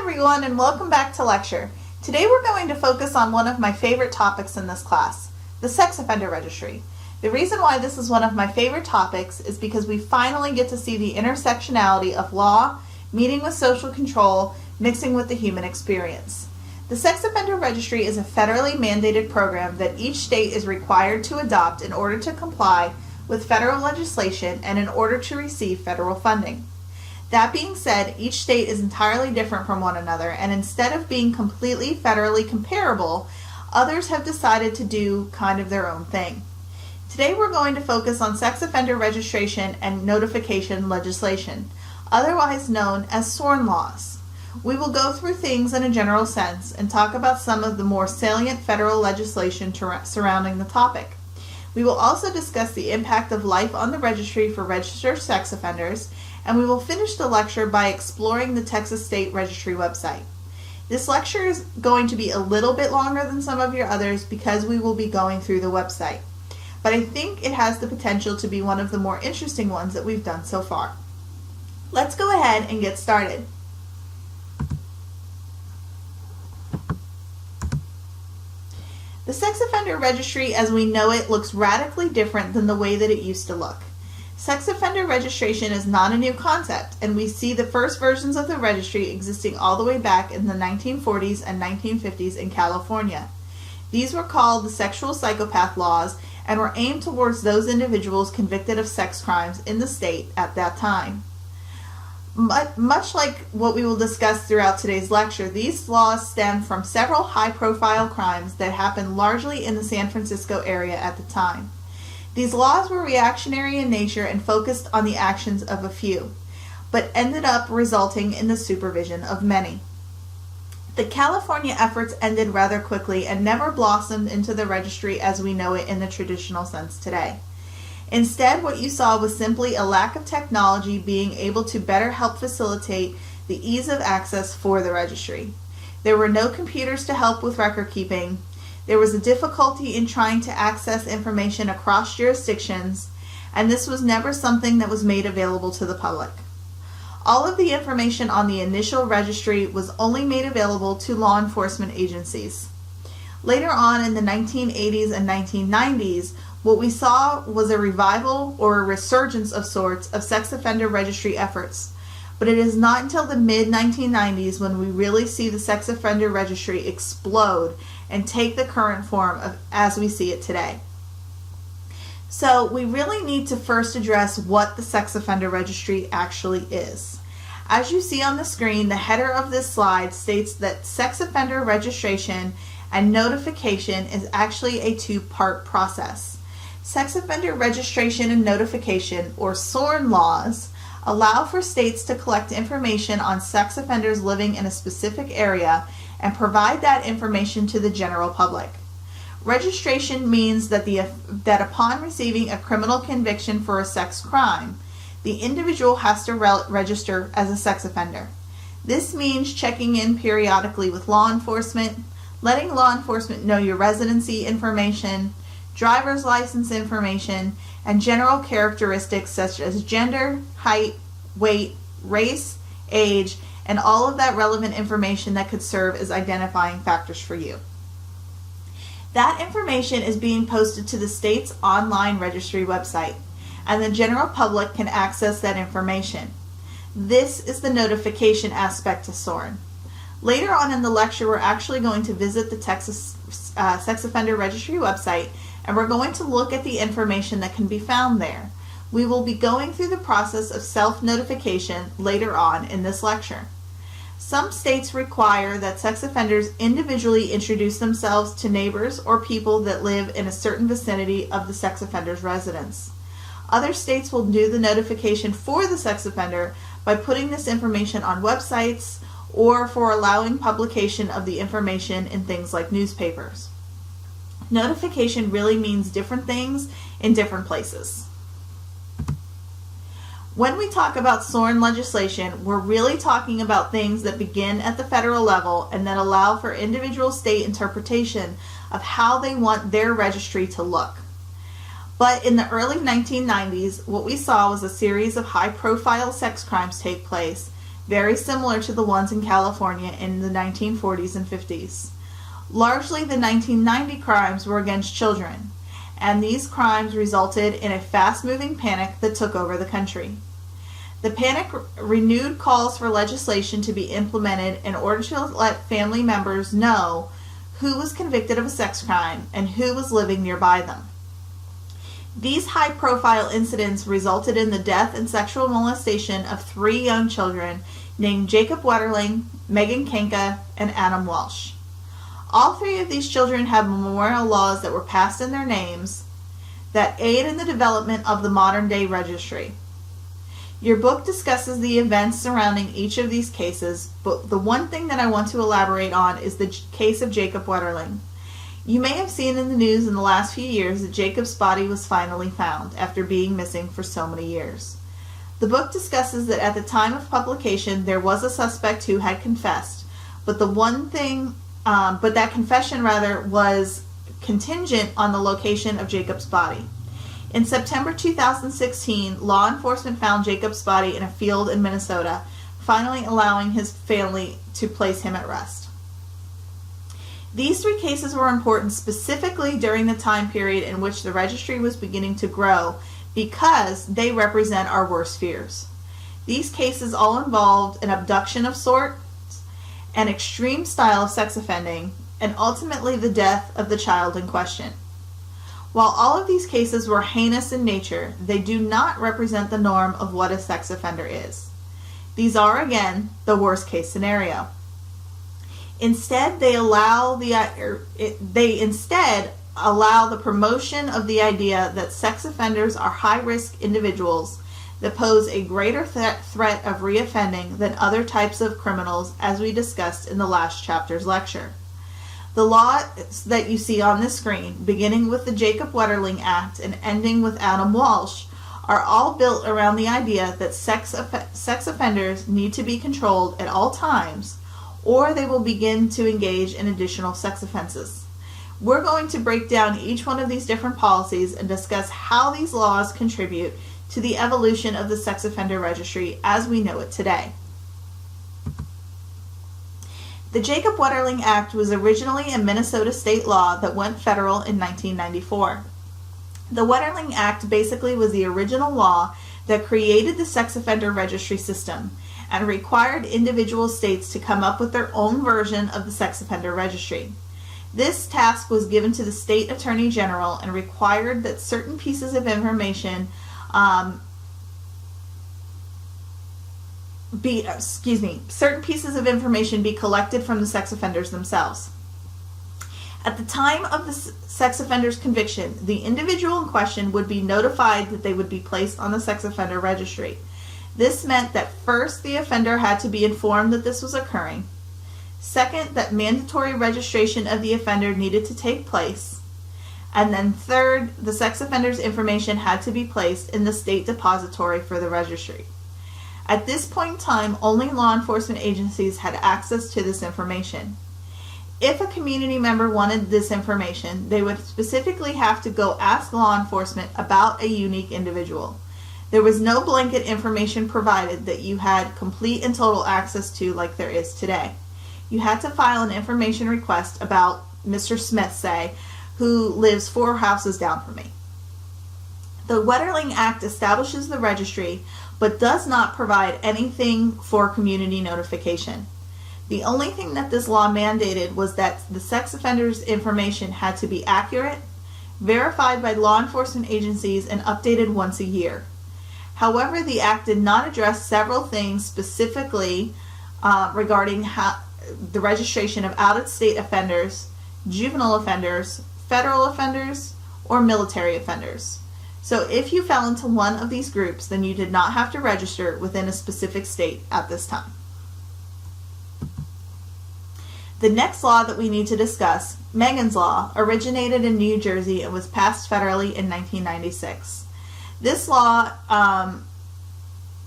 everyone, and welcome back to lecture. Today we're going to focus on one of my favorite topics in this class, the sex offender registry. The reason why this is one of my favorite topics is because we finally get to see the intersectionality of law, meeting with social control, mixing with the human experience. The sex offender registry is a federally mandated program that each state is required to adopt in order to comply with federal legislation and in order to receive federal funding. That being said, each state is entirely different from one another, and instead of being completely federally comparable, others have decided to do kind of their own thing. Today we're going to focus on sex offender registration and notification legislation, otherwise known as SORN laws. We will go through things in a general sense and talk about some of the more salient federal legislation surrounding the topic. We will also discuss the impact of life on the registry for registered sex offenders, and we will finish the lecture by exploring the Texas State Registry website. This lecture is going to be a little bit longer than some of your others because we will be going through the website, but I think it has the potential to be one of the more interesting ones that we've done so far. Let's go ahead and get started. The sex offender registry as we know it looks radically different than the way that it used to look. Sex offender registration is not a new concept, and we see the first versions of the registry existing all the way back in the 1940s and 1950s in California. These were called the sexual psychopath laws and were aimed towards those individuals convicted of sex crimes in the state at that time. Much like what we will discuss throughout today's lecture, these laws stem from several high-profile crimes that happened largely in the San Francisco area at the time. These laws were reactionary in nature and focused on the actions of a few, but ended up resulting in the supervision of many. The California efforts ended rather quickly and never blossomed into the registry as we know it in the traditional sense today. Instead, what you saw was simply a lack of technology being able to better help facilitate the ease of access for the registry. There were no computers to help with record keeping. There was a difficulty in trying to access information across jurisdictions, and this was never something that was made available to the public. All of the information on the initial registry was only made available to law enforcement agencies. Later on in the 1980s and 1990s, what we saw was a revival or a resurgence of sorts of sex offender registry efforts. But it is not until the mid-1990s when we really see the sex offender registry explode and take the current form as we see it today. So we really need to first address what the sex offender registry actually is. As you see on the screen, the header of this slide states that sex offender registration and notification is actually a two-part process. Sex offender registration and notification, or SORN laws, allow for states to collect information on sex offenders living in a specific area and provide that information to the general public. Registration means that upon receiving a criminal conviction for a sex crime, the individual has to register as a sex offender. This means checking in periodically with law enforcement, letting law enforcement know your residency information, driver's license information, and general characteristics such as gender, height, weight, race, age, and all of that relevant information that could serve as identifying factors for you. That information is being posted to the state's online registry website, and the general public can access that information. This is the notification aspect of SORN. Later on in the lecture, we're actually going to visit the Texas Sex Offender Registry website, and we're going to look at the information that can be found there. We will be going through the process of self-notification later on in this lecture. Some states require that sex offenders individually introduce themselves to neighbors or people that live in a certain vicinity of the sex offender's residence. Other states will do the notification for the sex offender by putting this information on websites or for allowing publication of the information in things like newspapers. Notification really means different things in different places. When we talk about SORN legislation, we're really talking about things that begin at the federal level and that allow for individual state interpretation of how they want their registry to look. But in the early 1990s, what we saw was a series of high-profile sex crimes take place very similar to the ones in California in the 1940s and 50s. Largely, the 1990 crimes were against children, and these crimes resulted in a fast-moving panic that took over the country. The panic renewed calls for legislation to be implemented in order to let family members know who was convicted of a sex crime and who was living nearby them. These high-profile incidents resulted in the death and sexual molestation of 3 young children named Jacob Wetterling, Megan Kenka, and Adam Walsh. All 3 of these children have memorial laws that were passed in their names that aid in the development of the modern-day registry. Your book discusses the events surrounding each of these cases, but the one thing that I want to elaborate on is the case of Jacob Wetterling. You may have seen in the news in the last few years that Jacob's body was finally found after being missing for so many years. The book discusses that at the time of publication there was a suspect who had confessed, but that confession was contingent on the location of Jacob's body. In September 2016, law enforcement found Jacob's body in a field in Minnesota, finally allowing his family to place him at rest. These 3 cases were important specifically during the time period in which the registry was beginning to grow because they represent our worst fears. These cases all involved an abduction of sorts, an extreme style of sex offending, and ultimately the death of the child in question. While all of these cases were heinous in nature, they do not represent the norm of what a sex offender is. These are, again, the worst case scenario. Instead, they allow the promotion of the idea that sex offenders are high-risk individuals that pose a greater threat of reoffending than other types of criminals, as we discussed in the last chapter's lecture. The laws that you see on the screen, beginning with the Jacob Wetterling Act and ending with Adam Walsh, are all built around the idea that sex offenders need to be controlled at all times, or they will begin to engage in additional sex offenses. We're going to break down each one of these different policies and discuss how these laws contribute to the evolution of the sex offender registry as we know it today. The Jacob Wetterling Act was originally a Minnesota state law that went federal in 1994. The Wetterling Act basically was the original law that created the sex offender registry system and required individual states to come up with their own version of the sex offender registry. This task was given to the state attorney general and required that certain pieces of information be collected from the sex offenders themselves. At the time of the sex offender's conviction, the individual in question would be notified that they would be placed on the sex offender registry. This meant that first, the offender had to be informed that this was occurring. Second, that mandatory registration of the offender needed to take place. And then third, the sex offender's information had to be placed in the state depository for the registry. At this point in time, only law enforcement agencies had access to this information. If a community member wanted this information, they would specifically have to go ask law enforcement about a unique individual. There was no blanket information provided that you had complete and total access to like there is today. You had to file an information request about Mr. Smith, say, who lives 4 houses down from me. The Wetterling Act establishes the registry, but does not provide anything for community notification. The only thing that this law mandated was that the sex offender's information had to be accurate, verified by law enforcement agencies, and updated once a year. However, the Act did not address several things specifically regarding the registration of out-of-state offenders, juvenile offenders, federal offenders, or military offenders. So if you fell into one of these groups, then you did not have to register within a specific state at this time. The next law that we need to discuss, Megan's Law, originated in New Jersey and was passed federally in 1996. This law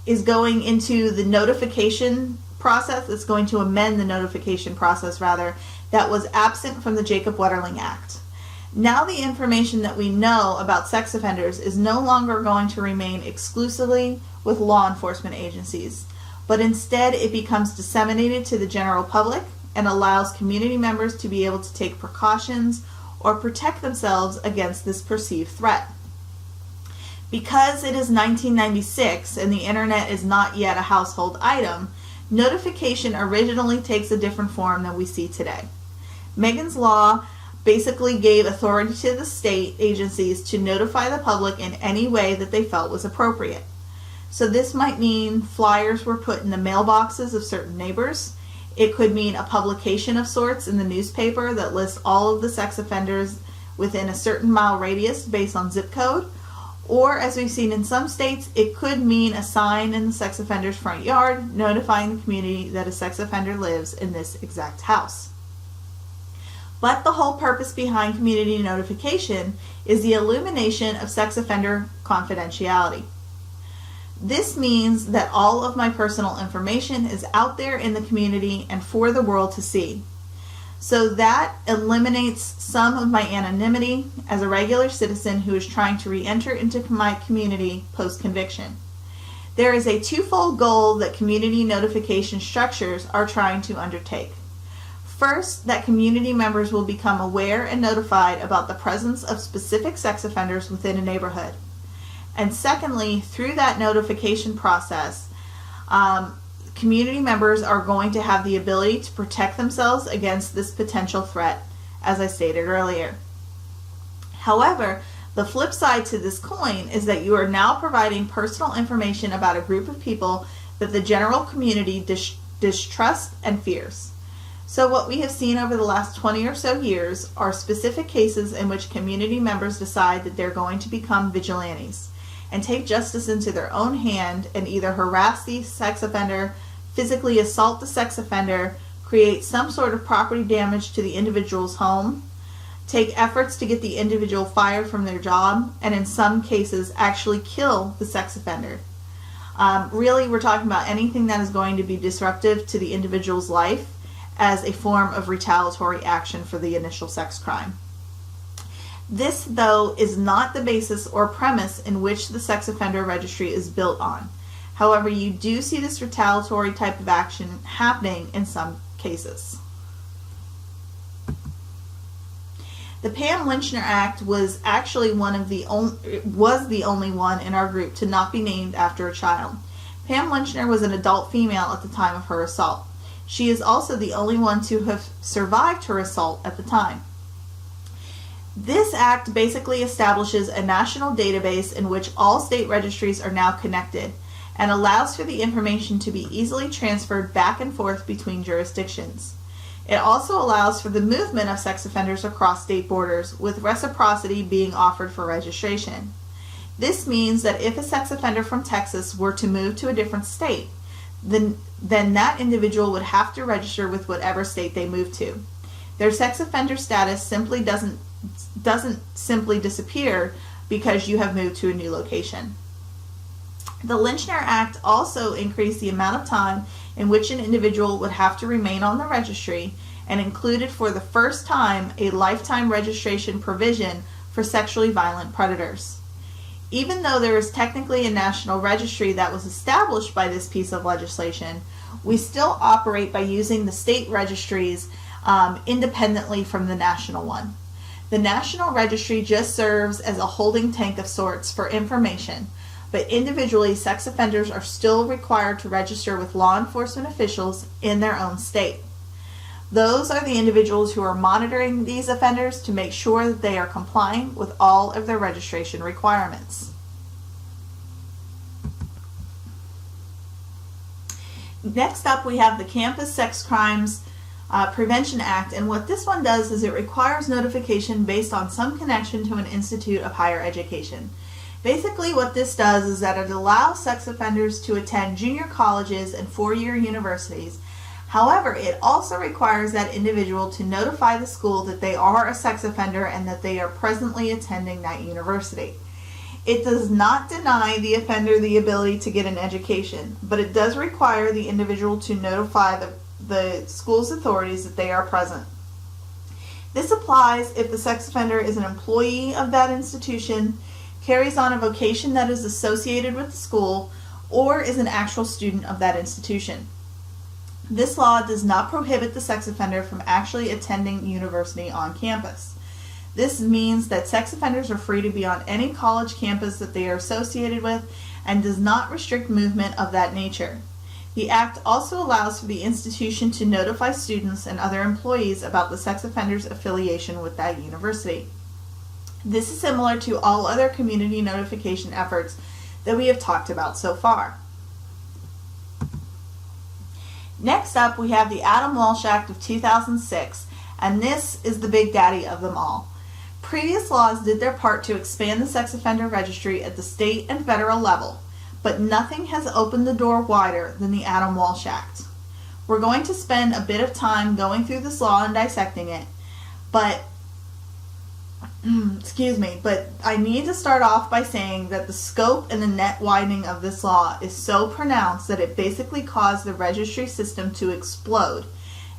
is going into the notification process. It's going to amend the notification process, rather, that was absent from the Jacob Wetterling Act. Now the information that we know about sex offenders is no longer going to remain exclusively with law enforcement agencies, but instead it becomes disseminated to the general public and allows community members to be able to take precautions or protect themselves against this perceived threat. Because it is 1996 and the internet is not yet a household item, notification originally takes a different form than we see today. Megan's Law basically gave authority to the state agencies to notify the public in any way that they felt was appropriate. So this might mean flyers were put in the mailboxes of certain neighbors. It could mean a publication of sorts in the newspaper that lists all of the sex offenders within a certain mile radius based on zip code. Or, as we've seen in some states, it could mean a sign in the sex offender's front yard notifying the community that a sex offender lives in this exact house. But the whole purpose behind community notification is the illumination of sex offender confidentiality. This means that all of my personal information is out there in the community and for the world to see. So that eliminates some of my anonymity as a regular citizen who is trying to re-enter into my community post-conviction. There is a twofold goal that community notification structures are trying to undertake. First, that community members will become aware and notified about the presence of specific sex offenders within a neighborhood. And secondly, through that notification process, community members are going to have the ability to protect themselves against this potential threat, as I stated earlier. However, the flip side to this coin is that you are now providing personal information about a group of people that the general community distrusts and fears. So what we have seen over the last 20 or so years are specific cases in which community members decide that they're going to become vigilantes and take justice into their own hand and either harass the sex offender, physically assault the sex offender, create some sort of property damage to the individual's home, take efforts to get the individual fired from their job, and in some cases actually kill the sex offender. Really, we're talking about anything that is going to be disruptive to the individual's life as a form of retaliatory action for the initial sex crime. This, though, is not the basis or premise in which the sex offender registry is built on. However, you do see this retaliatory type of action happening in some cases. The Pam Lychner Act was actually the only one in our group to not be named after a child. Pam Lychner was an adult female at the time of her assault. She is also the only one to have survived her assault at the time. This act basically establishes a national database in which all state registries are now connected and allows for the information to be easily transferred back and forth between jurisdictions. It also allows for the movement of sex offenders across state borders, with reciprocity being offered for registration. This means that if a sex offender from Texas were to move to a different state, then that individual would have to register with whatever state they move to. Their sex offender status simply doesn't simply disappear because you have moved to a new location. The Lychner Act also increased the amount of time in which an individual would have to remain on the registry and included for the first time a lifetime registration provision for sexually violent predators. Even though there is technically a national registry that was established by this piece of legislation, we still operate by using the state registries independently from the national one. The national registry just serves as a holding tank of sorts for information, but individually, sex offenders are still required to register with law enforcement officials in their own state. Those are the individuals who are monitoring these offenders to make sure that they are complying with all of their registration requirements. Next up, we have the Campus Sex Crimes Prevention Act, and what this one does is it requires notification based on some connection to an institute of higher education. Basically, what this does is that it allows sex offenders to attend junior colleges and four-year universities. However, it also requires that individual to notify the school that they are a sex offender and that they are presently attending that university. It does not deny the offender the ability to get an education, but it does require the individual to notify the school's authorities that they are present. This applies if the sex offender is an employee of that institution, carries on a vocation that is associated with the school, or is an actual student of that institution. This law does not prohibit the sex offender from actually attending university on campus. This means that sex offenders are free to be on any college campus that they are associated with and does not restrict movement of that nature. The Act also allows for the institution to notify students and other employees about the sex offender's affiliation with that university. This is similar to all other community notification efforts that we have talked about so far. Next up, we have the Adam Walsh Act of 2006, and this is the big daddy of them all. Previous laws did their part to expand the sex offender registry at the state and federal level, but nothing has opened the door wider than the Adam Walsh Act. We're going to spend a bit of time going through this law and dissecting it, but but I need to start off by saying that the scope and the net widening of this law is so pronounced that it basically caused the registry system to explode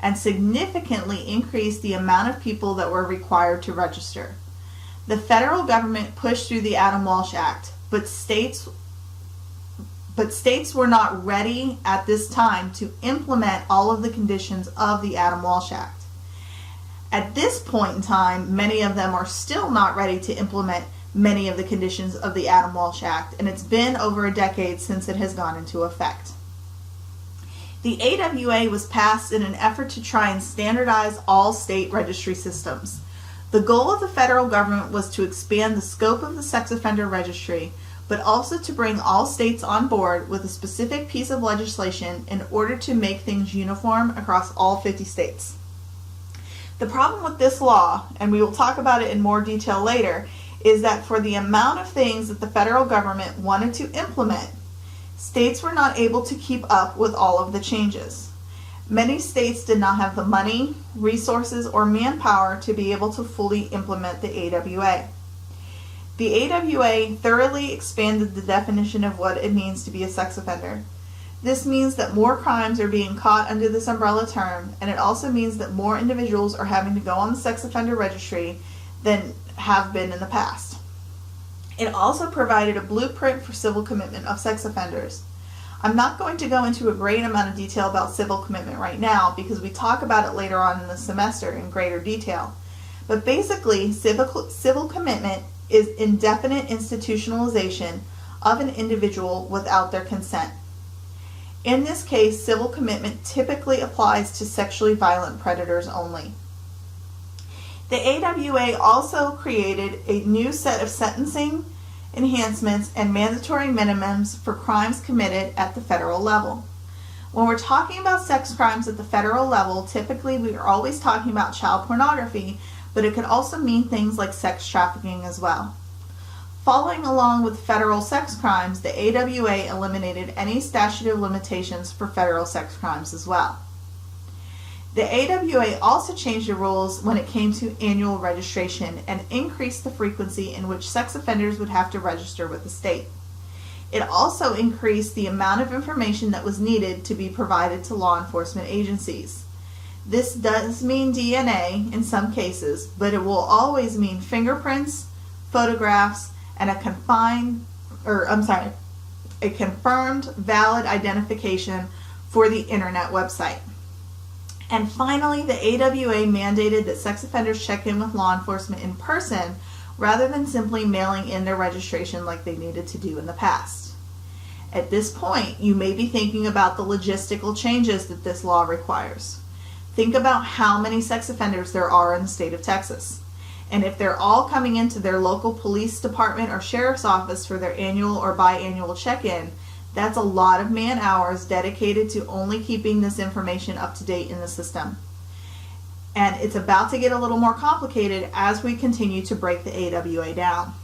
and significantly increase the amount of people that were required to register. The federal government pushed through the Adam Walsh Act, but states were not ready at this time to implement all of the conditions of the Adam Walsh Act. At this point in time, many of them are still not ready to implement many of the conditions of the Adam Walsh Act, and it's been over a decade since it has gone into effect. The AWA was passed in an effort to try and standardize all state registry systems. The goal of the federal government was to expand the scope of the sex offender registry, but also to bring all states on board with a specific piece of legislation in order to make things uniform across all 50 states. The problem with this law, and we will talk about it in more detail later, is that for the amount of things that the federal government wanted to implement, states were not able to keep up with all of the changes. Many states did not have the money, resources, or manpower to be able to fully implement the AWA. The AWA thoroughly expanded the definition of what it means to be a sex offender. This means that more crimes are being caught under this umbrella term, and it also means that more individuals are having to go on the sex offender registry than have been in the past. It also provided a blueprint for civil commitment of sex offenders. I'm not going to go into a great amount of detail about civil commitment right now because we talk about it later on in the semester in greater detail. But basically, civil commitment is indefinite institutionalization of an individual without their consent. In this case, civil commitment typically applies to sexually violent predators only. The AWA also created a new set of sentencing enhancements and mandatory minimums for crimes committed at the federal level. When we're talking about sex crimes at the federal level, typically we are always talking about child pornography, but it could also mean things like sex trafficking as well. Following along with federal sex crimes, the AWA eliminated any statute of limitations for federal sex crimes as well. The AWA also changed the rules when it came to annual registration and increased the frequency in which sex offenders would have to register with the state. It also increased the amount of information that was needed to be provided to law enforcement agencies. This does mean DNA in some cases, but it will always mean fingerprints, photographs, and a confirmed valid identification for the internet website. And finally, the AWA mandated that sex offenders check in with law enforcement in person rather than simply mailing in their registration like they needed to do in the past. At this point, you may be thinking about the logistical changes that this law requires. Think about how many sex offenders there are in the state of Texas. And if they're all coming into their local police department or sheriff's office for their annual or biannual check-in, that's a lot of man hours dedicated to only keeping this information up to date in the system. And it's about to get a little more complicated as we continue to break the AWA down.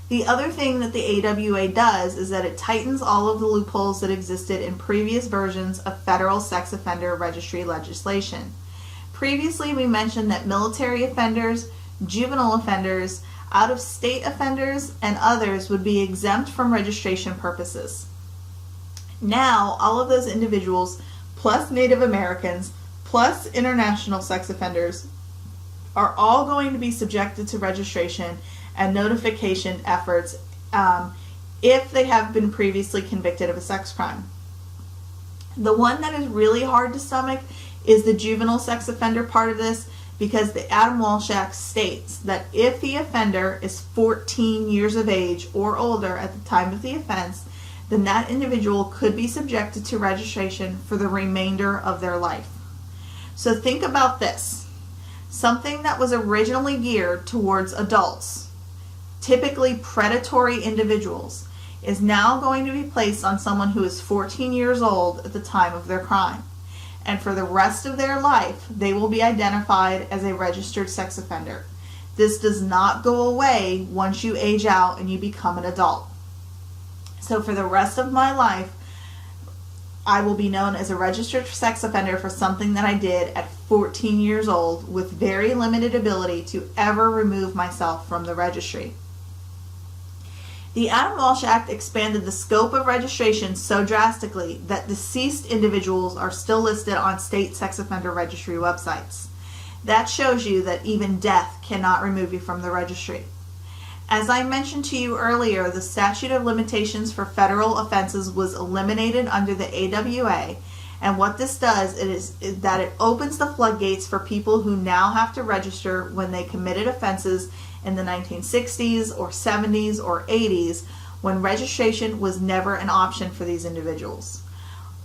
The other thing that the AWA does is that it tightens all of the loopholes that existed in previous versions of federal sex offender registry legislation. Previously, we mentioned that military offenders, juvenile offenders, out-of-state offenders, and others would be exempt from registration purposes. Now, all of those individuals, plus Native Americans, plus international sex offenders, are all going to be subjected to registration and notification efforts if they have been previously convicted of a sex crime. The one that is really hard to stomach is the juvenile sex offender part of this, because the Adam Walsh Act states that if the offender is 14 years of age or older at the time of the offense, then that individual could be subjected to registration for the remainder of their life. So think about this. Something that was originally geared towards adults, typically predatory individuals, is now going to be placed on someone who is 14 years old at the time of their crime. And for the rest of their life, they will be identified as a registered sex offender. This does not go away once you age out and you become an adult. So for the rest of my life, I will be known as a registered sex offender for something that I did at 14 years old with very limited ability to ever remove myself from the registry. The Adam Walsh Act expanded the scope of registration so drastically that deceased individuals are still listed on state sex offender registry websites. That shows you that even death cannot remove you from the registry. As I mentioned to you earlier, the statute of limitations for federal offenses was eliminated under the AWA, and what this does is that it opens the floodgates for people who now have to register when they committed offenses in the 1960s or 70s or 80s, when registration was never an option for these individuals.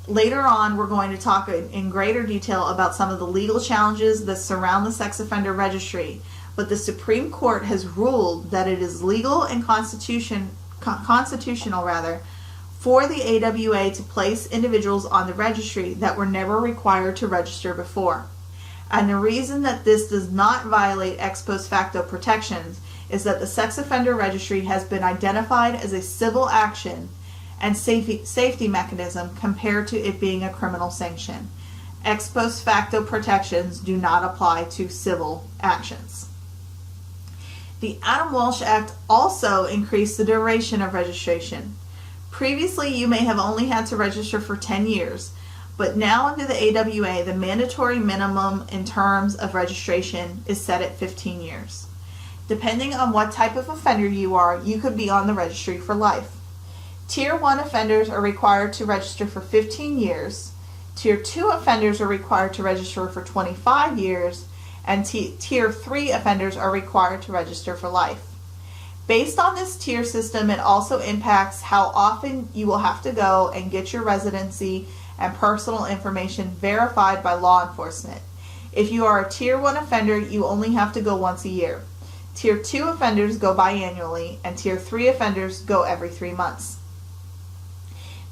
Later on, we're going to talk in greater detail about some of the legal challenges that surround the sex offender registry, but the Supreme Court has ruled that it is legal and constitutional for the AWA to place individuals on the registry that were never required to register before. And the reason that this does not violate ex post facto protections is that the sex offender registry has been identified as a civil action and safety mechanism compared to it being a criminal sanction. Ex post facto protections do not apply to civil actions. The Adam Walsh Act also increased the duration of registration. Previously, you may have only had to register for 10 years, but now under the AWA, the mandatory minimum in terms of registration is set at 15 years. Depending on what type of offender you are, you could be on the registry for life. Tier 1 offenders are required to register for 15 years, Tier 2 offenders are required to register for 25 years, and Tier 3 offenders are required to register for life. Based on this tier system, it also impacts how often you will have to go and get your residency and personal information verified by law enforcement. If you are a Tier 1 offender, you only have to go once a year. Tier 2 offenders go biannually, and Tier 3 offenders go every 3 months.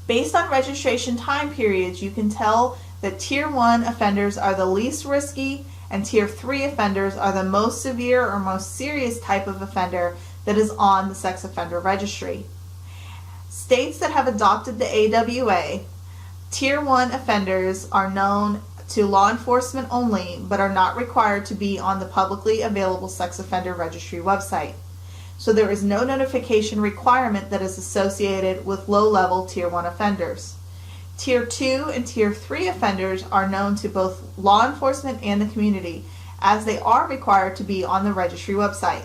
Based on registration time periods, you can tell that Tier 1 offenders are the least risky, and Tier 3 offenders are the most severe or most serious type of offender that is on the sex offender registry. States that have adopted the AWA, Tier 1 offenders are known to law enforcement only, but are not required to be on the publicly available sex offender registry website. So there is no notification requirement that is associated with low-level Tier 1 offenders. Tier 2 and Tier 3 offenders are known to both law enforcement and the community, as they are required to be on the registry website.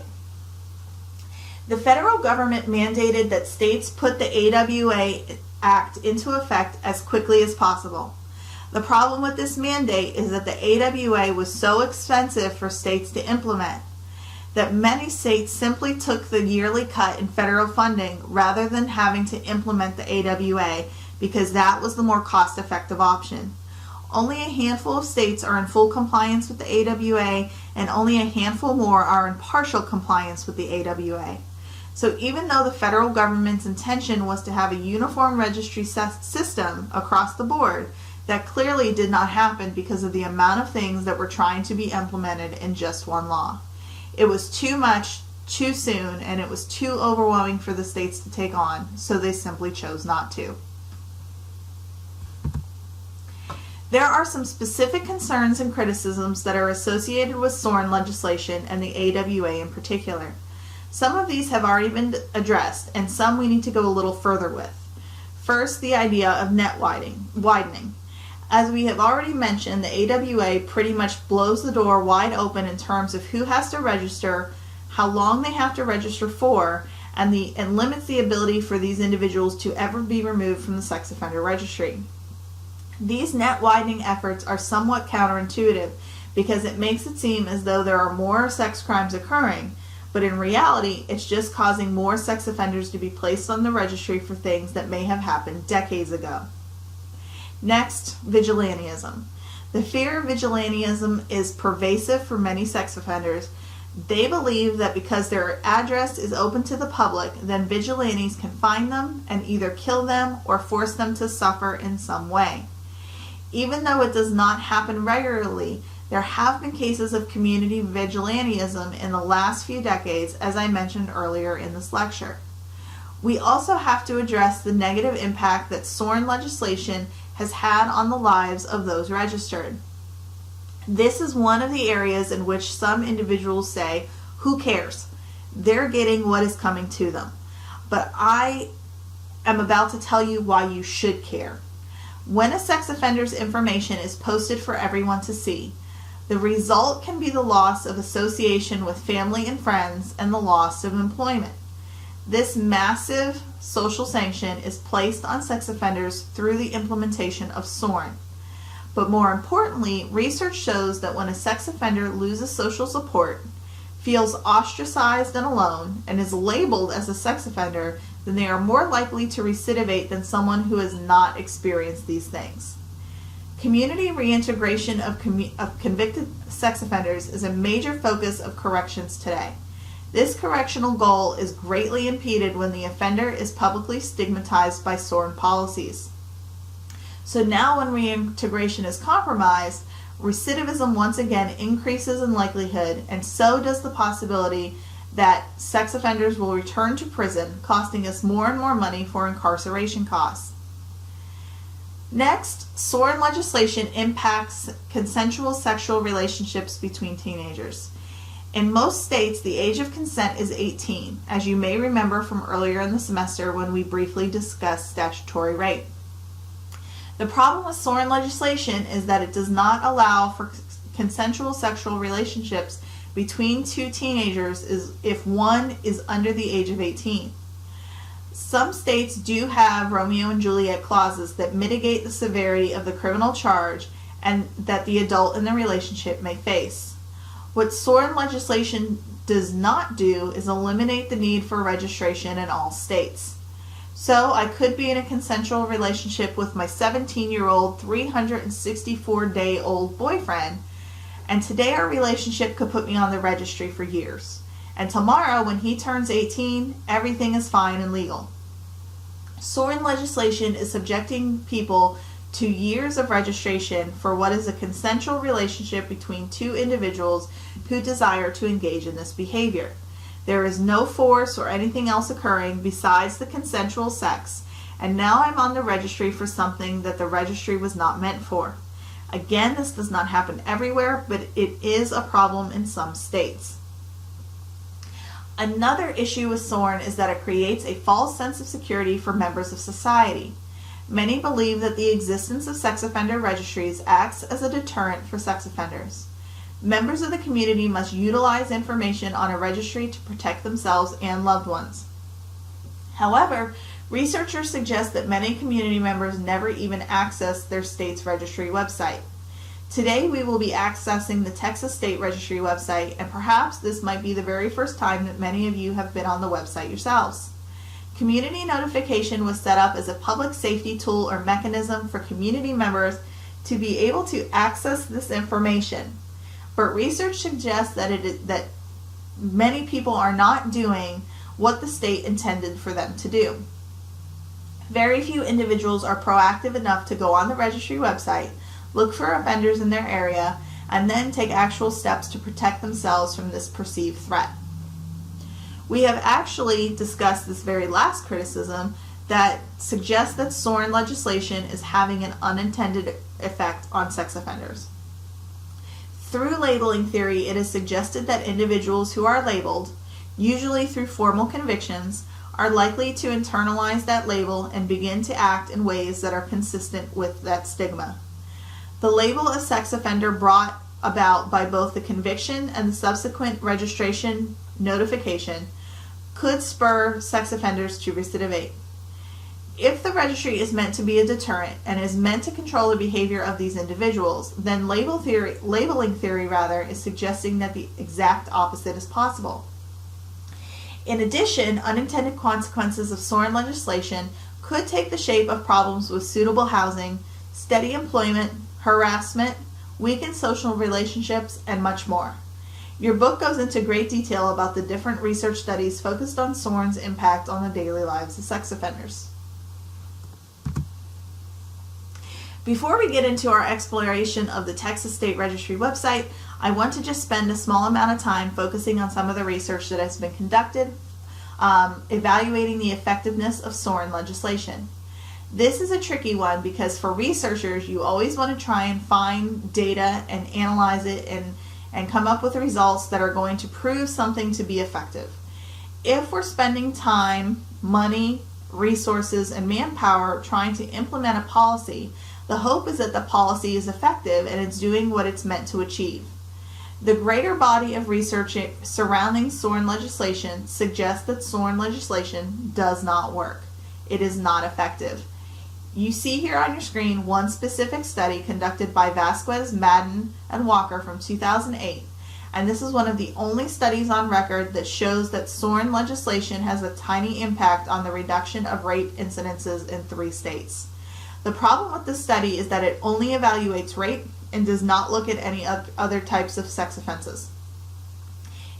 The federal government mandated that states put the AWA Act into effect as quickly as possible. The problem with this mandate is that the AWA was so expensive for states to implement that many states simply took the yearly cut in federal funding rather than having to implement the AWA, because that was the more cost-effective option. Only a handful of states are in full compliance with the AWA, and only a handful more are in partial compliance with the AWA. So even though the federal government's intention was to have a uniform registry system across the board, that clearly did not happen because of the amount of things that were trying to be implemented in just one law. It was too much, too soon, and it was too overwhelming for the states to take on, so they simply chose not to. There are some specific concerns and criticisms that are associated with SORN legislation and the AWA in particular. Some of these have already been addressed, and some we need to go a little further with. First, the idea of net widening. As we have already mentioned, the AWA pretty much blows the door wide open in terms of who has to register, how long they have to register for, and limits the ability for these individuals to ever be removed from the sex offender registry. These net widening efforts are somewhat counterintuitive because it makes it seem as though there are more sex crimes occurring, but in reality, it's just causing more sex offenders to be placed on the registry for things that may have happened decades ago. Next, vigilantism. The fear of vigilantism is pervasive for many sex offenders. They believe that because their address is open to the public, then vigilantes can find them and either kill them or force them to suffer in some way. Even though it does not happen regularly, there have been cases of community vigilantism in the last few decades, as I mentioned earlier in this lecture. We also have to address the negative impact that SORN legislation has had on the lives of those registered. This is one of the areas in which some individuals say, who cares? They're getting what is coming to them. But I am about to tell you why you should care. When a sex offender's information is posted for everyone to see, the result can be the loss of association with family and friends and the loss of employment. This massive social sanction is placed on sex offenders through the implementation of SORN. But more importantly, research shows that when a sex offender loses social support, feels ostracized and alone, and is labeled as a sex offender, then they are more likely to recidivate than someone who has not experienced these things. Community reintegration of convicted sex offenders is a major focus of corrections today. This correctional goal is greatly impeded when the offender is publicly stigmatized by SORN policies. So now when reintegration is compromised, recidivism once again increases in likelihood, and so does the possibility that sex offenders will return to prison, costing us more and more money for incarceration costs. Next, SORN legislation impacts consensual sexual relationships between teenagers. In most states, the age of consent is 18, as you may remember from earlier in the semester when we briefly discussed statutory rape. The problem with SORN legislation is that it does not allow for consensual sexual relationships between two teenagers if one is under the age of 18. Some states do have Romeo and Juliet clauses that mitigate the severity of the criminal charge and that the adult in the relationship may face. What SORN legislation does not do is eliminate the need for registration in all states. So I could be in a consensual relationship with my 17-year-old, 364-day-old boyfriend, and today our relationship could put me on the registry for years. And tomorrow, when he turns 18, everything is fine and legal. SORN legislation is subjecting people to years of registration for what is a consensual relationship between two individuals who desire to engage in this behavior. There is no force or anything else occurring besides the consensual sex, and now I'm on the registry for something that the registry was not meant for. Again, this does not happen everywhere, but it is a problem in some states. Another issue with SORN is that it creates a false sense of security for members of society. Many believe that the existence of sex offender registries acts as a deterrent for sex offenders. Members of the community must utilize information on a registry to protect themselves and loved ones. However, researchers suggest that many community members never even access their state's registry website. Today we will be accessing the Texas State Registry website, and perhaps this might be the very first time that many of you have been on the website yourselves. Community notification was set up as a public safety tool or mechanism for community members to be able to access this information. But research suggests that many people are not doing what the state intended for them to do. Very few individuals are proactive enough to go on the registry website, look for offenders in their area, and then take actual steps to protect themselves from this perceived threat. We have actually discussed this very last criticism that suggests that SORN legislation is having an unintended effect on sex offenders. Through labeling theory, it is suggested that individuals who are labeled, usually through formal convictions, are likely to internalize that label and begin to act in ways that are consistent with that stigma. The label of sex offender brought about by both the conviction and the subsequent registration notification could spur sex offenders to recidivate. If the registry is meant to be a deterrent and is meant to control the behavior of these individuals, then labeling theory is suggesting that the exact opposite is possible. In addition, unintended consequences of SORN legislation could take the shape of problems with suitable housing, steady employment, harassment, weakened social relationships, and much more. Your book goes into great detail about the different research studies focused on SORN's impact on the daily lives of sex offenders. Before we get into our exploration of the Texas State Registry website, I want to just spend a small amount of time focusing on some of the research that has been conducted, evaluating the effectiveness of SORN legislation. This is a tricky one because for researchers, you always want to try and find data and analyze it and come up with results that are going to prove something to be effective. If we're spending time, money, resources, and manpower trying to implement a policy, the hope is that the policy is effective and it's doing what it's meant to achieve. The greater body of research surrounding SORN legislation suggests that SORN legislation does not work. It is not effective. You see here on your screen one specific study conducted by Vasquez, Madden, and Walker from 2008, and this is one of the only studies on record that shows that SORN legislation has a tiny impact on the reduction of rape incidences in 3 states. The problem with this study is that it only evaluates rape and does not look at any other types of sex offenses.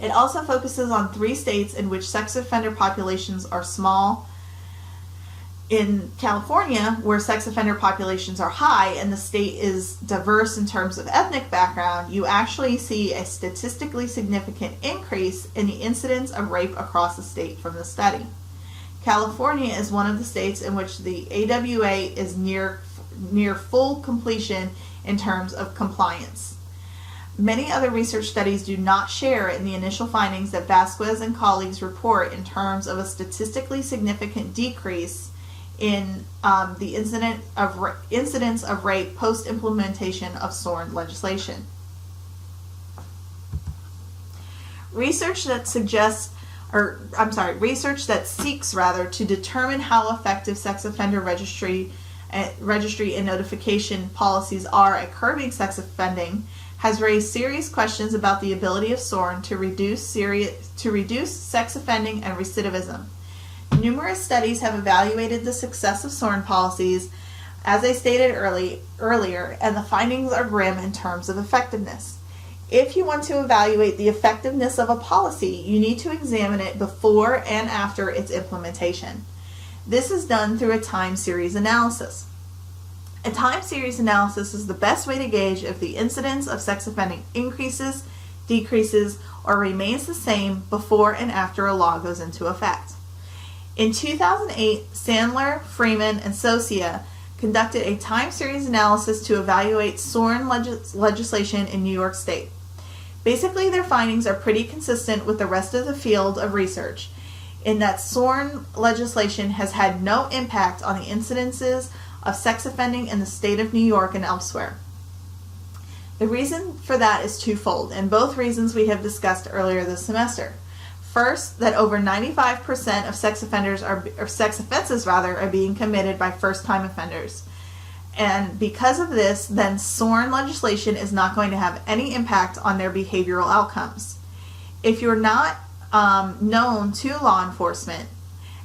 It also focuses on 3 states in which sex offender populations are small. In California, where sex offender populations are high and the state is diverse in terms of ethnic background, you actually see a statistically significant increase in the incidence of rape across the state from the study. California is one of the states in which the AWA is near full completion in terms of compliance. Many other research studies do not share in the initial findings that Vasquez and colleagues report in terms of a statistically significant decrease in the incidence of rape post-implementation of SORN legislation. Research that seeks to determine how effective sex offender registry and notification policies are at curbing sex offending has raised serious questions about the ability of SORN to reduce sex offending and recidivism. Numerous studies have evaluated the success of SORN policies, as I stated earlier, and the findings are grim in terms of effectiveness. If you want to evaluate the effectiveness of a policy, you need to examine it before and after its implementation. This is done through a time series analysis. A time series analysis is the best way to gauge if the incidence of sex offending increases, decreases, or remains the same before and after a law goes into effect. In 2008, Sandler, Freeman, and Socia conducted a time series analysis to evaluate SORN legislation in New York State. Basically, their findings are pretty consistent with the rest of the field of research in that SORN legislation has had no impact on the incidences of sex offending in the state of New York and elsewhere. The reason for that is twofold, and both reasons we have discussed earlier this semester. First, that over 95% of sex offenses are being committed by first-time offenders. And because of this, then SORN legislation is not going to have any impact on their behavioral outcomes. If you're not known to law enforcement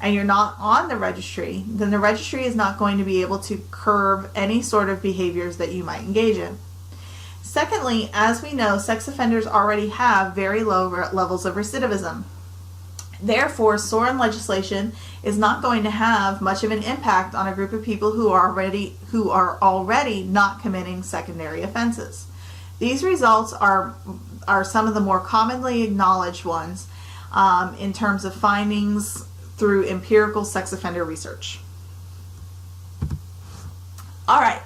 and you're not on the registry, then the registry is not going to be able to curb any sort of behaviors that you might engage in. Secondly, as we know, sex offenders already have very low levels of recidivism. Therefore, SORN legislation is not going to have much of an impact on a group of people who are already not committing secondary offenses. These results are some of the more commonly acknowledged ones in terms of findings through empirical sex offender research. All right,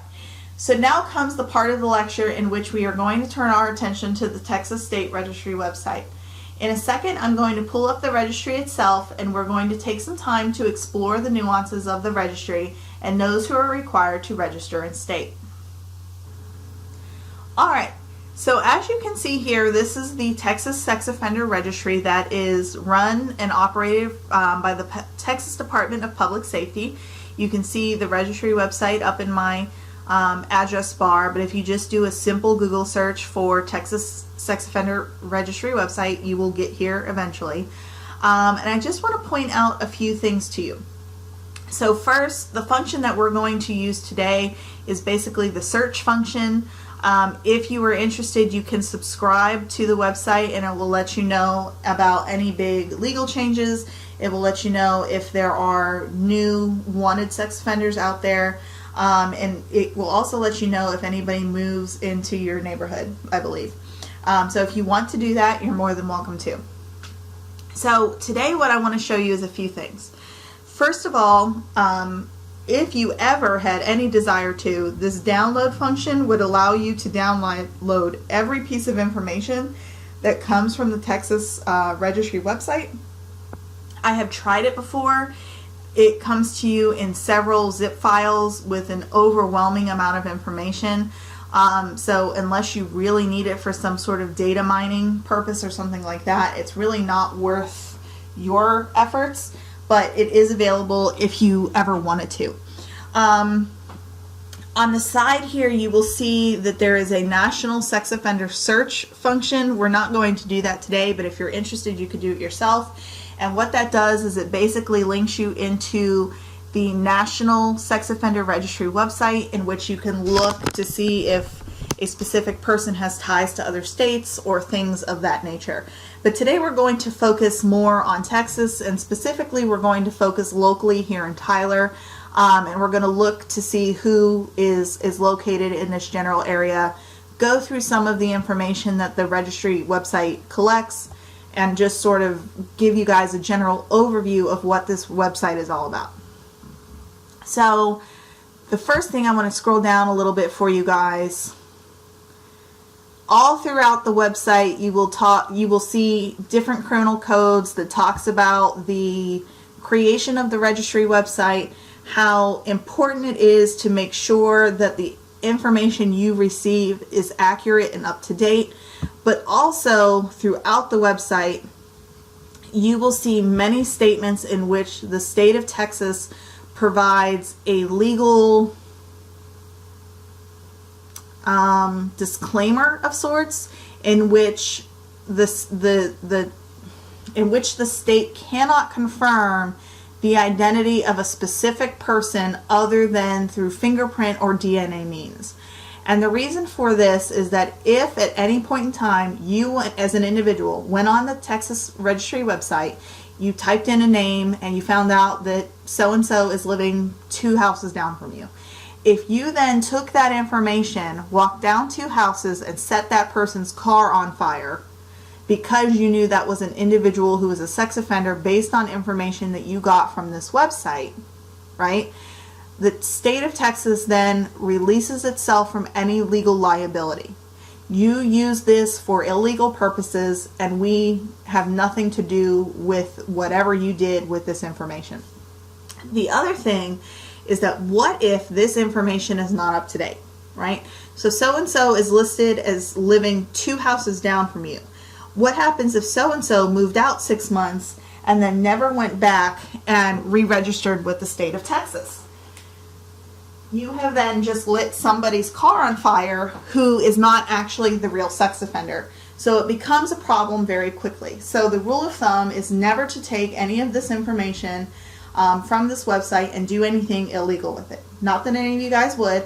so now comes the part of the lecture in which we are going to turn our attention to the Texas State Registry website. In a second, I'm going to pull up the registry itself, and we're going to take some time to explore the nuances of the registry and those who are required to register in state. All right, So as you can see here, this is the Texas Sex Offender Registry that is run and operated by the Texas Department of Public Safety. You can see the registry website up in my address bar, but if you just do a simple Google search for Texas Sex Offender Registry website, you will get here eventually. And I just want to point out a few things to you. So first, the function that we're going to use today is basically the search function. If you are interested, you can subscribe to the website and it will let you know about any big legal changes. It will let you know if there are new wanted sex offenders out there. And it will also let you know if anybody moves into your neighborhood, I believe. So if you want to do that, you're more than welcome to. So today what I want to show you is a few things. First of all, if you ever had any desire to, this download function would allow you to download every piece of information that comes from the Texas Registry website. I have tried it before. It comes to you in several zip files with an overwhelming amount of information. So unless you really need it for some sort of data mining purpose or something like that, it's really not worth your efforts. But it is available if you ever wanted to. On the side here, you will see that there is a national sex offender search function. We're not going to do that today, but if you're interested, you could do it yourself. And what that does is it basically links you into the National Sex Offender Registry website, in which you can look to see if a specific person has ties to other states or things of that nature. But today we're going to focus more on Texas, and specifically we're going to focus locally here in Tyler, and we're going to look to see who is located in this general area, go through some of the information that the registry website collects, and just sort of give you guys a general overview of what this website is all about. So the first thing, I want to scroll down a little bit for you guys. All throughout the website, you will see different criminal codes that talks about the creation of the registry website, how important it is to make sure that the information you receive is accurate and up to date. But also throughout the website, you will see many statements in which the state of Texas provides a legal disclaimer of sorts, in which the state cannot confirm the identity of a specific person other than through fingerprint or DNA means. And the reason for this is that if at any point in time you as an individual went on the Texas Registry website, you typed in a name and you found out that so-and-so is living 2 houses down from you. If you then took that information, walked down 2 houses and set that person's car on fire because you knew that was an individual who was a sex offender based on information that you got from this website, right? The state of Texas then releases itself from any legal liability. You use this for illegal purposes, and we have nothing to do with whatever you did with this information. The other thing is that what if this information is not up to date, right? So-and-so is listed as living 2 houses down from you. What happens if so-and-so moved out 6 months and then never went back and re-registered with the state of Texas? You have then just lit somebody's car on fire who is not actually the real sex offender. So it becomes a problem very quickly. So the rule of thumb is never to take any of this information from this website and do anything illegal with it. Not that any of you guys would,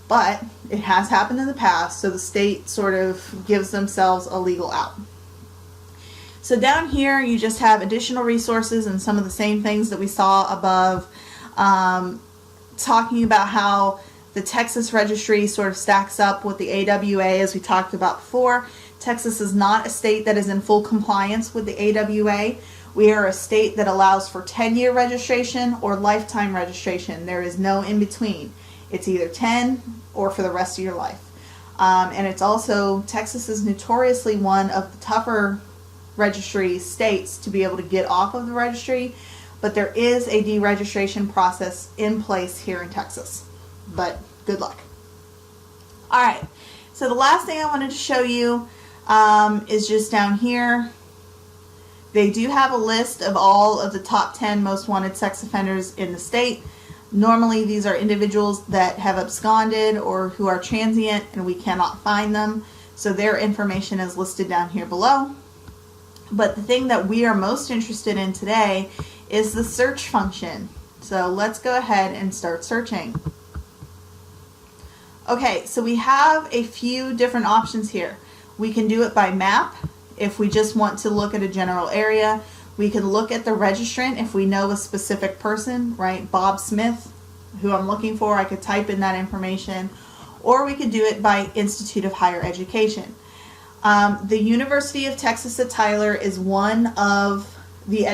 but it has happened in the past, so the state sort of gives themselves a legal out. So down here you just have additional resources and some of the same things that we saw above, talking about how the Texas Registry sort of stacks up with the AWA, as we talked about before. Texas is not a state that is in full compliance with the AWA. We are a state that allows for 10-year registration or lifetime registration. There is no in between. It's either 10 or for the rest of your life. And it's also, Texas is notoriously one of the tougher registry states to be able to get off of the registry, but there is a deregistration process in place here in Texas. But good luck. All right. So the last thing I wanted to show you is just down here. They do have a list of all of the top 10 most wanted sex offenders in the state. Normally these are individuals that have absconded or who are transient and we cannot find them. So their information is listed down here below. But the thing that we are most interested in today is the search function. So let's go ahead and start searching. Okay, so we have a few different options here. We can do it by map if we just want to look at a general area. We can look at the registrant if we know a specific person, right? Bob Smith, who I'm looking for, I could type in that information. Or we could do it by Institute of Higher Education. The University of Texas at Tyler is one of the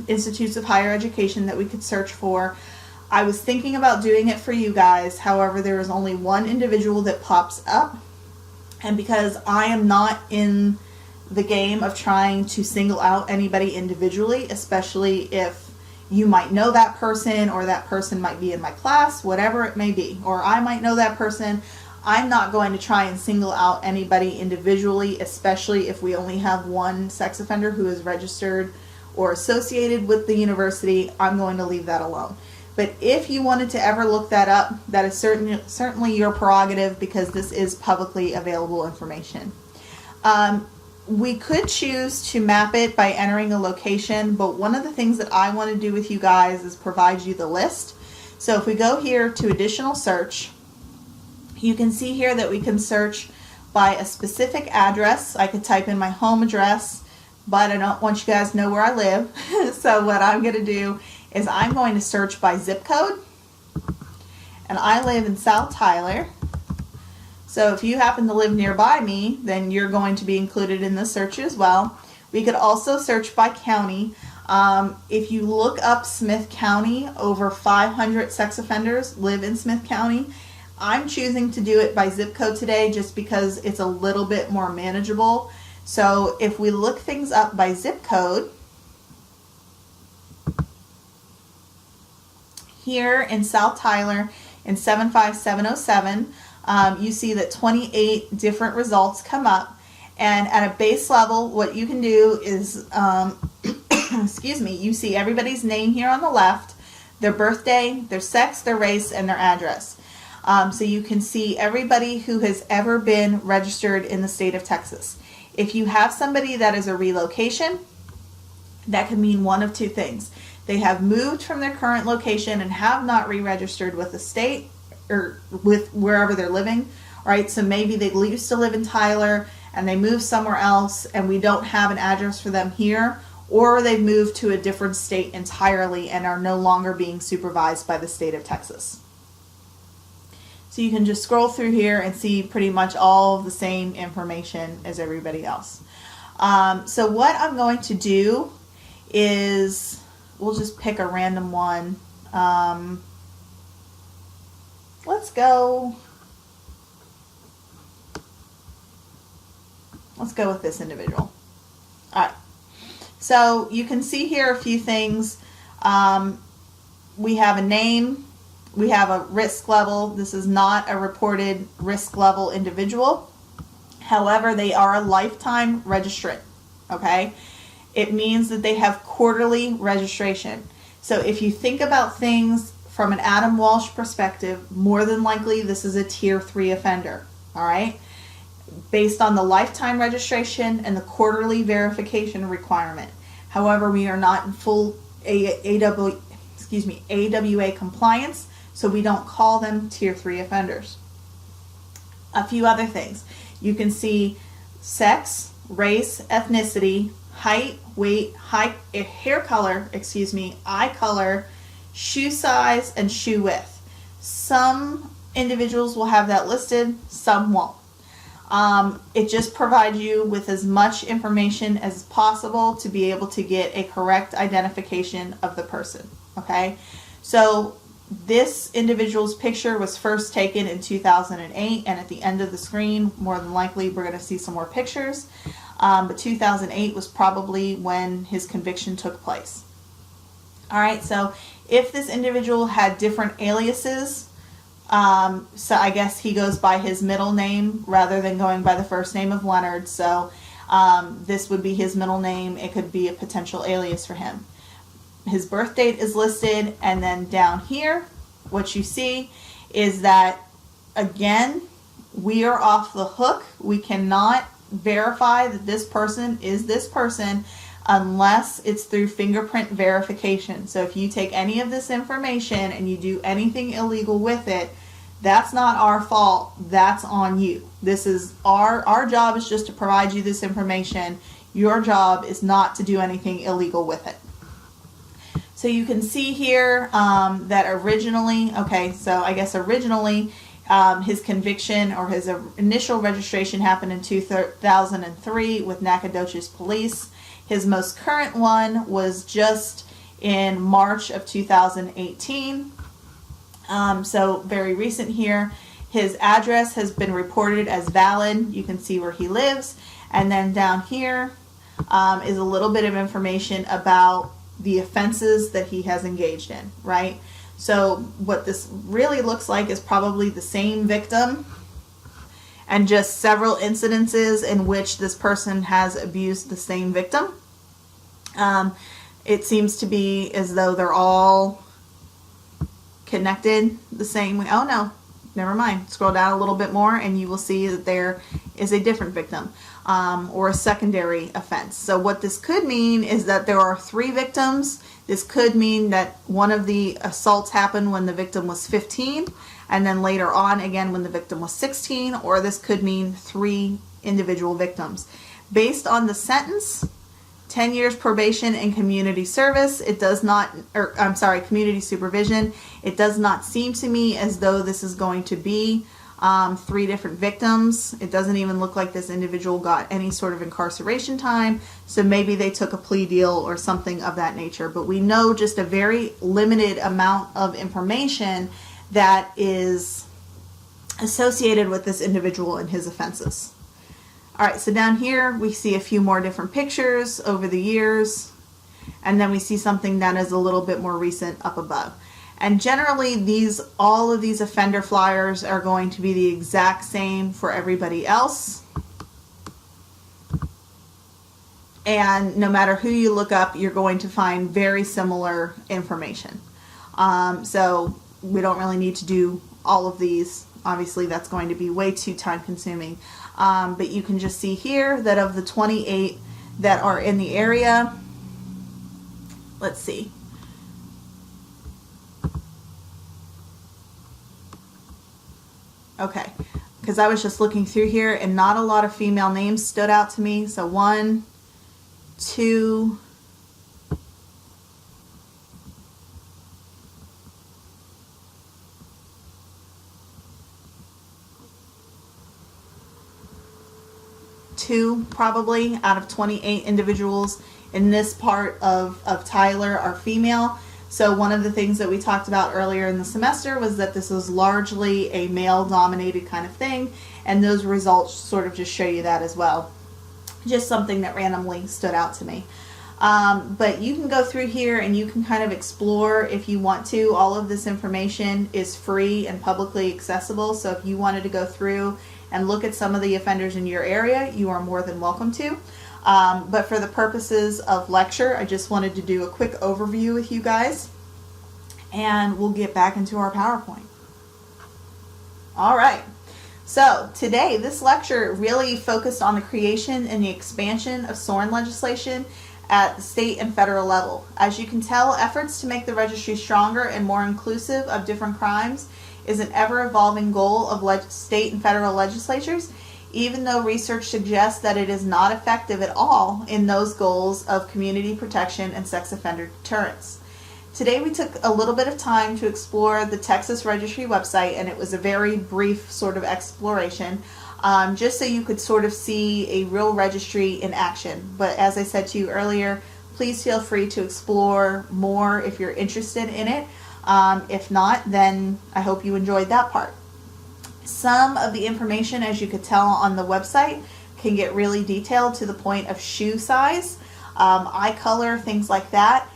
institutes of higher education that we could search for. I was thinking about doing it for you guys. However, there is only one individual that pops up. And because I am not in the game of trying to single out anybody individually, especially if you might know that person or that person might be in my class, whatever it may be, or I might know that person, I'm not going to try and single out anybody individually, especially if we only have one sex offender who is registered or associated with the university. I'm going to leave that alone. But if you wanted to ever look that up, that is certainly your prerogative, because this is publicly available information. We could choose to map it by entering a location, but one of the things that I want to do with you guys is provide you the list. So if we go here to additional search, you can see here that we can search by a specific address. I could type in my home address, but I don't want you guys to know where I live. So what I'm going to do is I'm going to search by zip code, and I live in South Tyler. So if you happen to live nearby me, then you're going to be included in the search as well. We could also search by county. If you look up Smith County, over 500 sex offenders live in Smith County. I'm choosing to do it by zip code today just because it's a little bit more manageable. So if we look things up by zip code, here in South Tyler in 75707, you see that 28 different results come up, and at a base level what you can do is excuse me, you see everybody's name here on the left, their birthday, their sex, their race, and their address. So you can see everybody who has ever been registered in the state of Texas. If you have somebody that is a relocation, that can mean one of two things. They have moved from their current location and have not re-registered with the state or with wherever they're living, right? So maybe they used to live in Tyler and they moved somewhere else and we don't have an address for them here, or they've moved to a different state entirely and are no longer being supervised by the state of Texas. So you can just scroll through here and see pretty much all of the same information as everybody else. So what I'm going to do is, we'll just pick a random one. Let's go with this individual. All right. So you can see here a few things. We have a name. We have a risk level. This is not a reported risk level individual. However, they are a lifetime registrant. Okay. It means that they have quarterly registration. So if you think about things from an Adam Walsh perspective, more than likely this is a tier 3 offender. All right. Based on the lifetime registration and the quarterly verification requirement. However, we are not in full AWA compliance, so we don't call them tier 3 offenders. A few other things. You can see sex, race, ethnicity, height, weight, hair color, eye color, shoe size, and shoe width. Some individuals will have that listed, some won't. It just provides you with as much information as possible to be able to get a correct identification of the person. Okay, so this individual's picture was first taken in 2008, and at the end of the screen, more than likely, we're going to see some more pictures. But 2008 was probably when his conviction took place. All right, so if this individual had different aliases, So I guess he goes by his middle name rather than going by the first name of Leonard. So this would be his middle name. It could be a potential alias for him. His birth date is listed, and then down here, what you see is that, again, we are off the hook. We cannot verify that this person is this person unless it's through fingerprint verification. So if you take any of this information and you do anything illegal with it, that's not our fault. That's on you. This is our job is just to provide you this information. Your job is not to do anything illegal with it. So you can see here that originally, his conviction or his initial registration happened in 2003 with Nacogdoches Police. His most current one was just in March of 2018. So very recent here. His address has been reported as valid. You can see where he lives. And then down here is a little bit of information about the offenses that he has engaged in, right? So what this really looks like is probably the same victim and just several incidences in which this person has abused the same victim. It seems to be as though they're all connected the same way. Oh no, never mind. Scroll down a little bit more and you will see that there is a different victim or a secondary offense. So what this could mean is that there are 3 victims. This could mean that one of the assaults happened when the victim was 15 and then later on again when the victim was 16, or this could mean 3 individual victims. Based on the sentence, 10 years probation and community service, community supervision, it does not seem to me as though this is going to be 3 different victims. It doesn't even look like this individual got any sort of incarceration time, so maybe they took a plea deal or something of that nature. But we know just a very limited amount of information that is associated with this individual and his offenses. Alright, so down here we see a few more different pictures over the years, and then we see something that is a little bit more recent up above. And generally all of these offender flyers are going to be the exact same for everybody else. And no matter who you look up, you're going to find very similar information. So we don't really need to do all of these. Obviously that's going to be way too time consuming. But you can just see here that of the 28 that are in the area, let's see. Okay, because I was just looking through here and not a lot of female names stood out to me. So 1, 2, 2 probably out of 28 individuals in this part of Tyler are female. So one of the things that we talked about earlier in the semester was that this was largely a male-dominated kind of thing, and those results sort of just show you that as well. Just something that randomly stood out to me. But you can go through here and you can kind of explore if you want to. All of this information is free and publicly accessible, so if you wanted to go through and look at some of the offenders in your area, you are more than welcome to. But for the purposes of lecture, I just wanted to do a quick overview with you guys, and we'll get back into our PowerPoint. All right. So today, this lecture really focused on the creation and the expansion of SORN legislation at the state and federal level. As you can tell, efforts to make the registry stronger and more inclusive of different crimes is an ever-evolving goal of state and federal legislatures, even though research suggests that it is not effective at all in those goals of community protection and sex offender deterrence. Today we took a little bit of time to explore the Texas Registry website, and it was a very brief sort of exploration, just so you could sort of see a real registry in action. But as I said to you earlier, please feel free to explore more if you're interested in it. If not, then I hope you enjoyed that part. Some of the information, as you could tell on the website, can get really detailed to the point of shoe size, eye color, things like that.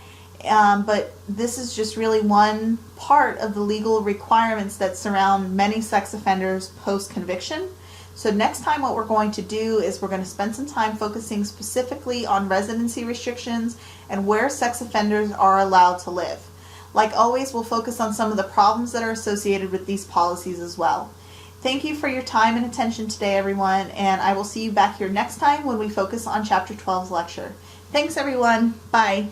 But this is just really one part of the legal requirements that surround many sex offenders post-conviction. So next time what we're going to do is we're going to spend some time focusing specifically on residency restrictions and where sex offenders are allowed to live. Like always, we'll focus on some of the problems that are associated with these policies as well. Thank you for your time and attention today, everyone, and I will see you back here next time when we focus on Chapter 12's lecture. Thanks, everyone. Bye.